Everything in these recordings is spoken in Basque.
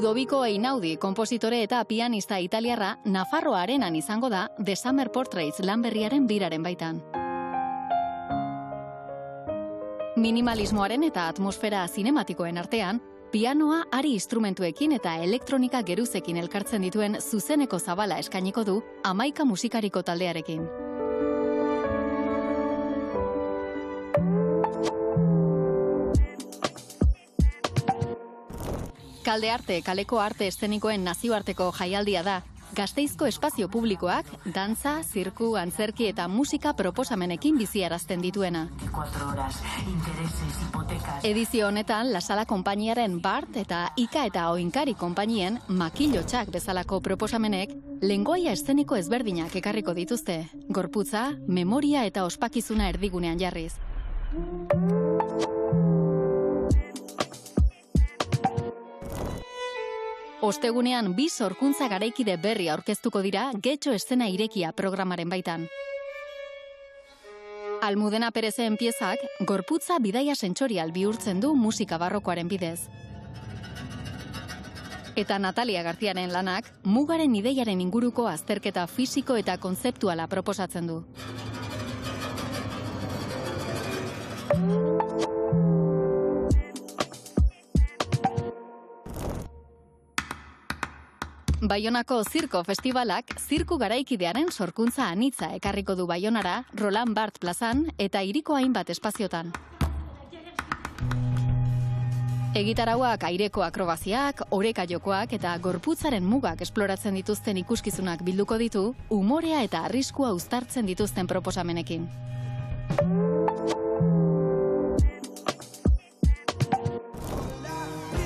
Ludoviko Einaudi, konpositore eta pianista italiarra, Nafarroa Arenan izango da The Summer Portraits lan berriaren biraren baitan. Minimalismoaren eta atmosfera zinematikoen artean, pianoa ari instrumentuekin eta elektronika geruzekin elkartzen dituen zuzeneko zabala eskainiko du 11 musikariko taldearekin. Kalde Arte kaleko arte eszenikoen nazioarteko jaialdia da, Gasteizko espazio publikoak, dantza, zirku, antzerki eta musika proposamenekin biziarazten dituena. Edizio honetan, La Sala konpainiaren Bart eta Ika eta Oinkari konpainien makilotxak bezalako proposamenek lengoaia eszeniko ezberdinak ekarriko dituzte, gorputza, memoria eta ospakizuna erdigunean jarriz. Ostegunean 2 sorkuntza garaikide berri aurkeztuko dira Getxo Eszena Irekia programaren baitan. Almudena Perezen piezak gorputza bidaia sentsorial bihurtzen du musika barrokoaren bidez. Eta Natalia Garziaren lanak mugaren ideiaren inguruko azterketa fisiko eta kontzeptuala proposatzen du. Baionako Zirko Festivalak zirku garaikidearen sorkuntza anitza ekarriko du Baionara, Roland Bart plazan eta hiriko hainbat espaziotan. Egitarauak aireko akrobaziak, oreka jokoak eta gorputzaren mugak esploratzen dituzten ikuskizunak bilduko ditu, umorea eta arriskua uztartzen dituzten proposamenekin.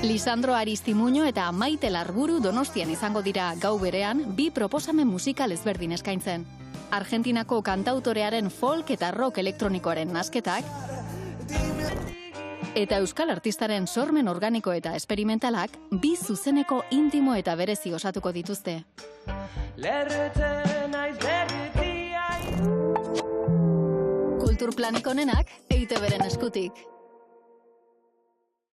Lisandro Aristimuño eta Maite Larburu Donostian izango dira gau berean 2 proposamen musikal ezberdin eskaintzen. Argentinako kantautorearen folk eta rock elektronikoaren nasketak, eta euskal artistaren sormen organiko eta esperimentalak 2 zuzeneko intimo eta berezi osatuko dituzte. Kulturplanik onenak EITB-ren eskutik.